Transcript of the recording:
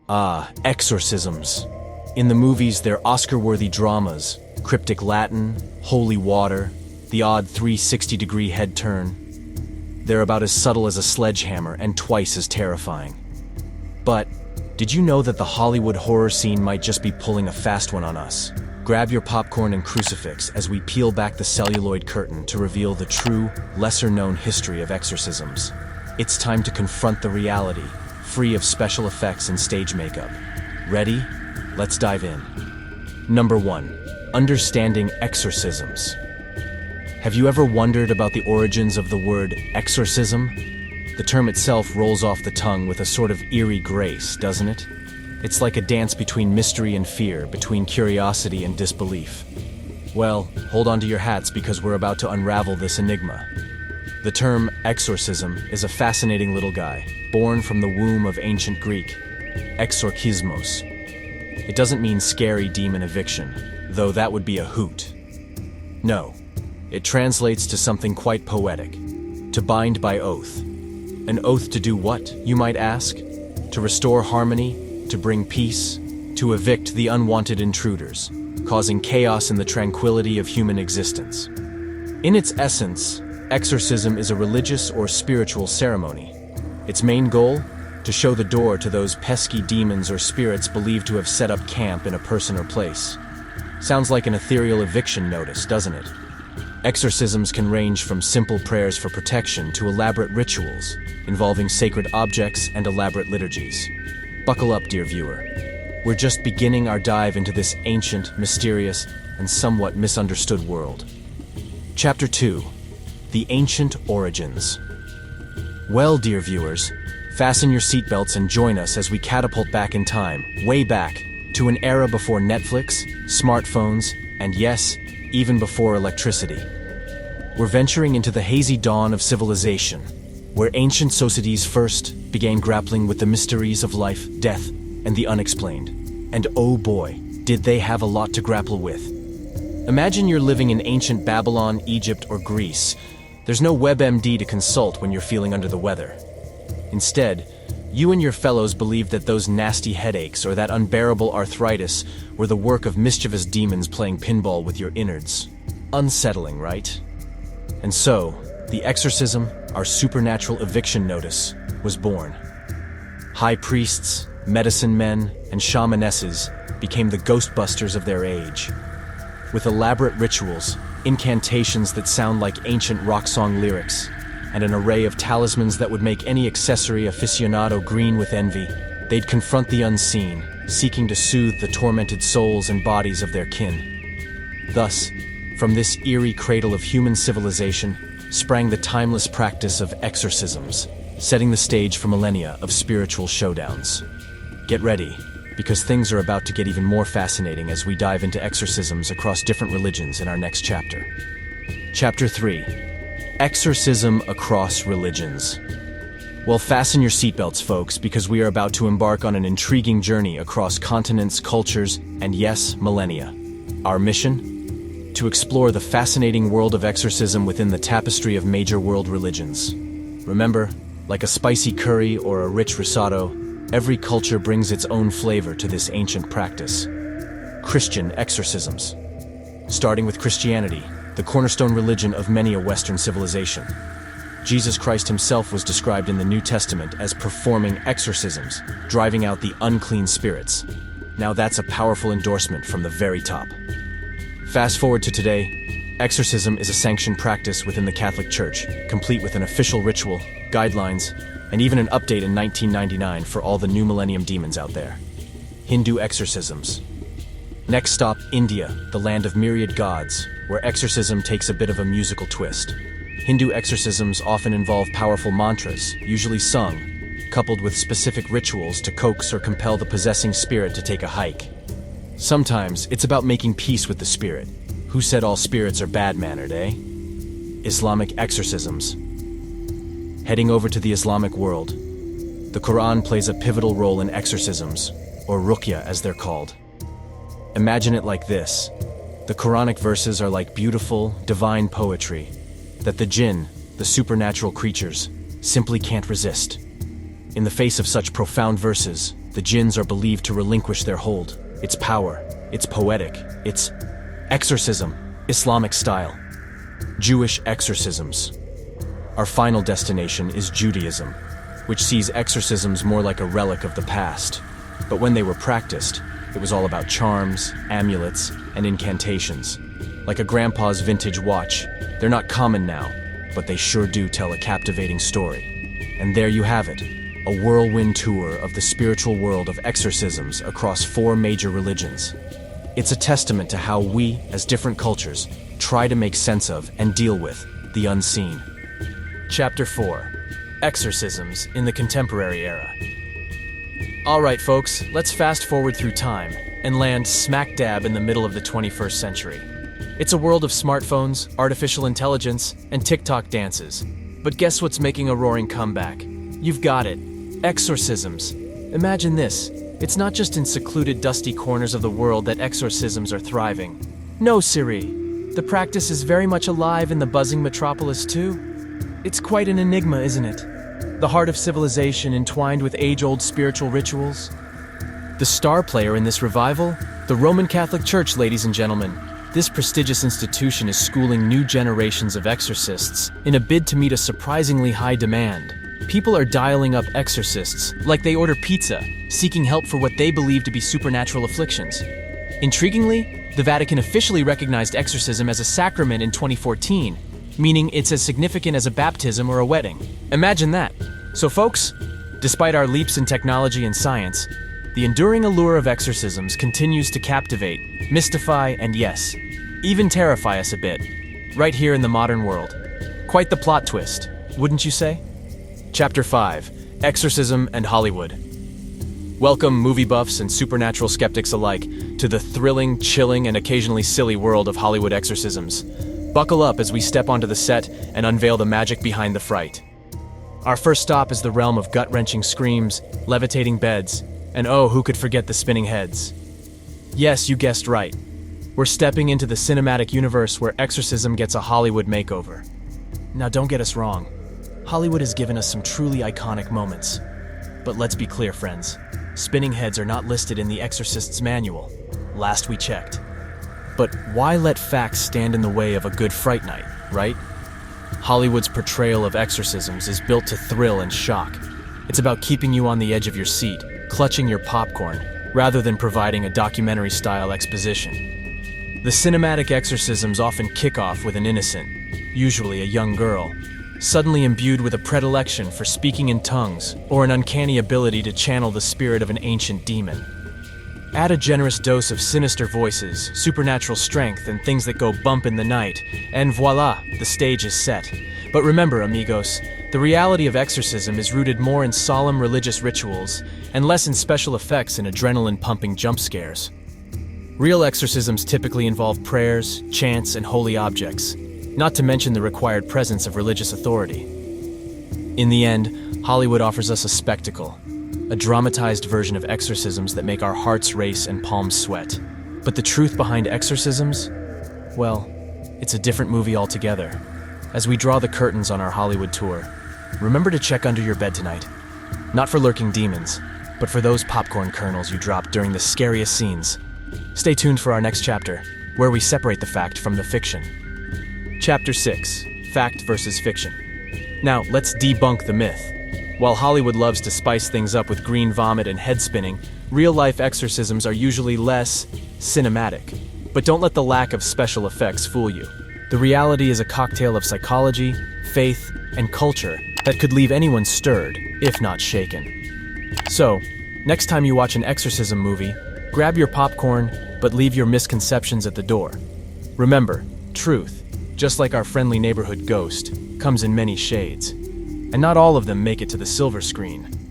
Ah, exorcisms. In the movies, they're Oscar-worthy dramas, cryptic Latin, holy water, the odd 360-degree head turn. They're about as subtle as a sledgehammer and twice as terrifying. But did you know that the Hollywood horror scene might just be pulling a fast one on us? Grab your popcorn and crucifix as we peel back the celluloid curtain to reveal the true, lesser-known history of exorcisms. It's time to confront the reality, free of special effects and stage makeup. Ready? Let's dive in. Number 1. Understanding exorcisms. Have you ever wondered about the origins of the word exorcism? The term itself rolls off the tongue with a sort of eerie grace, doesn't it? It's like a dance between mystery and fear, between curiosity and disbelief. Well, hold on to your hats because we're about to unravel this enigma. The term exorcism is a fascinating little guy, born from the womb of ancient Greek, exorcismos. It doesn't mean scary demon eviction, though that would be a hoot. No, it translates to something quite poetic, to bind by oath. An oath to do what, you might ask? To restore harmony, to bring peace, to evict the unwanted intruders, causing chaos in the tranquility of human existence. In its essence, exorcism is a religious or spiritual ceremony. Its main goal? To show the door to those pesky demons or spirits believed to have set up camp in a person or place. Sounds like an ethereal eviction notice, doesn't it? Exorcisms can range from simple prayers for protection to elaborate rituals involving sacred objects and elaborate liturgies. Buckle up, dear viewer. We're just beginning our dive into this ancient, mysterious, and somewhat misunderstood world. Chapter 2. The Ancient Origins. Well, dear viewers, fasten your seatbelts and join us as we catapult back in time, way back, to an era before Netflix, smartphones, and yes, even before electricity. We're venturing into the hazy dawn of civilization, where ancient societies first began grappling with the mysteries of life, death, and the unexplained. And oh boy, did they have a lot to grapple with. Imagine you're living in ancient Babylon, Egypt, or Greece. There's no WebMD to consult when you're feeling under the weather. Instead, you and your fellows believed that those nasty headaches or that unbearable arthritis were the work of mischievous demons playing pinball with your innards. Unsettling, right? And so, the exorcism, our supernatural eviction notice, was born. High priests, medicine men, and shamanesses became the ghostbusters of their age. With elaborate rituals, incantations that sound like ancient rock song lyrics, and an array of talismans that would make any accessory aficionado green with envy, they'd confront the unseen, seeking to soothe the tormented souls and bodies of their kin. Thus, from this eerie cradle of human civilization, sprang the timeless practice of exorcisms, setting the stage for millennia of spiritual showdowns. Get ready, because things are about to get even more fascinating as we dive into exorcisms across different religions in our next chapter. Chapter 3. Exorcism across religions. Well, fasten your seatbelts, folks, because we are about to embark on an intriguing journey across continents, cultures, and yes, millennia. Our mission? To explore the fascinating world of exorcism within the tapestry of major world religions. Remember, like a spicy curry or a rich risotto, every culture brings its own flavor to this ancient practice. Christian exorcisms. Starting with Christianity, the cornerstone religion of many a Western civilization. Jesus Christ himself was described in the New Testament as performing exorcisms, driving out the unclean spirits. Now that's a powerful endorsement from the very top. Fast forward to today, exorcism is a sanctioned practice within the Catholic Church, complete with an official ritual, guidelines, and even an update in 1999 for all the new millennium demons out there. Hindu exorcisms. Next stop, India, the land of myriad gods, where exorcism takes a bit of a musical twist. Hindu exorcisms often involve powerful mantras, usually sung, coupled with specific rituals to coax or compel the possessing spirit to take a hike. Sometimes it's about making peace with the spirit. Who said all spirits are bad-mannered, eh? Islamic exorcisms. Heading over to the Islamic world, the Quran plays a pivotal role in exorcisms, or ruqya as they're called. Imagine it like this. The Quranic verses are like beautiful, divine poetry that the jinn, the supernatural creatures, simply can't resist. In the face of such profound verses, The jinns are believed to relinquish their hold. It's power. It's poetic. It's exorcism, Islamic style. Jewish exorcisms. Our final destination is Judaism, which sees exorcisms more like a relic of the past. But when they were practiced, it was all about charms, amulets, and incantations. Like a grandpa's vintage watch, they're not common now, but they sure do tell a captivating story. And there you have it, a whirlwind tour of the spiritual world of exorcisms across 4 major religions. It's a testament to how we, as different cultures, try to make sense of and deal with the unseen. Chapter 4. Exorcisms in the Contemporary Era. Alright folks, let's fast forward through time and land smack dab in the middle of the 21st century. It's a world of smartphones, artificial intelligence, and TikTok dances. But guess what's making a roaring comeback? You've got it. Exorcisms. Imagine this. It's not just in secluded, dusty corners of the world that exorcisms are thriving. No, Siri. The practice is very much alive in the buzzing metropolis too. It's quite an enigma, isn't it? The heart of civilization entwined with age-old spiritual rituals. The star player in this revival? The Roman Catholic Church, ladies and gentlemen. This prestigious institution is schooling new generations of exorcists in a bid to meet a surprisingly high demand. People are dialing up exorcists like they order pizza, seeking help for what they believe to be supernatural afflictions. Intriguingly, the Vatican officially recognized exorcism as a sacrament in 2014, meaning it's as significant as a baptism or a wedding. Imagine that. So folks, despite our leaps in technology and science, the enduring allure of exorcisms continues to captivate, mystify, and yes, even terrify us a bit, right here in the modern world. Quite the plot twist, wouldn't you say? Chapter 5. Exorcism and Hollywood. Welcome, movie buffs and supernatural skeptics alike, to the thrilling, chilling, and occasionally silly world of Hollywood exorcisms. Buckle up as we step onto the set and unveil the magic behind the fright. Our first stop is the realm of gut-wrenching screams, levitating beds, and oh, who could forget the spinning heads? Yes, you guessed right. We're stepping into the cinematic universe where exorcism gets a Hollywood makeover. Now don't get us wrong. Hollywood has given us some truly iconic moments. But let's be clear, friends. Spinning heads are not listed in the Exorcist's manual, last we checked. But why let facts stand in the way of a good fright night, right? Hollywood's portrayal of exorcisms is built to thrill and shock. It's about keeping you on the edge of your seat, clutching your popcorn, rather than providing a documentary-style exposition. The cinematic exorcisms often kick off with an innocent, usually a young girl, suddenly imbued with a predilection for speaking in tongues or an uncanny ability to channel the spirit of an ancient demon. Add a generous dose of sinister voices, supernatural strength, and things that go bump in the night, and voila, the stage is set. But remember, amigos, the reality of exorcism is rooted more in solemn religious rituals and less in special effects and adrenaline-pumping jump scares. Real exorcisms typically involve prayers, chants, and holy objects, not to mention the required presence of religious authority. In the end, Hollywood offers us a spectacle, a dramatized version of exorcisms that make our hearts race and palms sweat. But the truth behind exorcisms? Well, it's a different movie altogether. As we draw the curtains on our Hollywood tour, remember to check under your bed tonight. Not for lurking demons, but for those popcorn kernels you dropped during the scariest scenes. Stay tuned for our next chapter, where we separate the fact from the fiction. Chapter 6. Fact versus Fiction. Now, let's debunk the myth. While Hollywood loves to spice things up with green vomit and head spinning, real-life exorcisms are usually less cinematic. But don't let the lack of special effects fool you. The reality is a cocktail of psychology, faith, and culture that could leave anyone stirred, if not shaken. So, next time you watch an exorcism movie, grab your popcorn, but leave your misconceptions at the door. Remember, truth, just like our friendly neighborhood ghost, comes in many shades. And not all of them make it to the silver screen.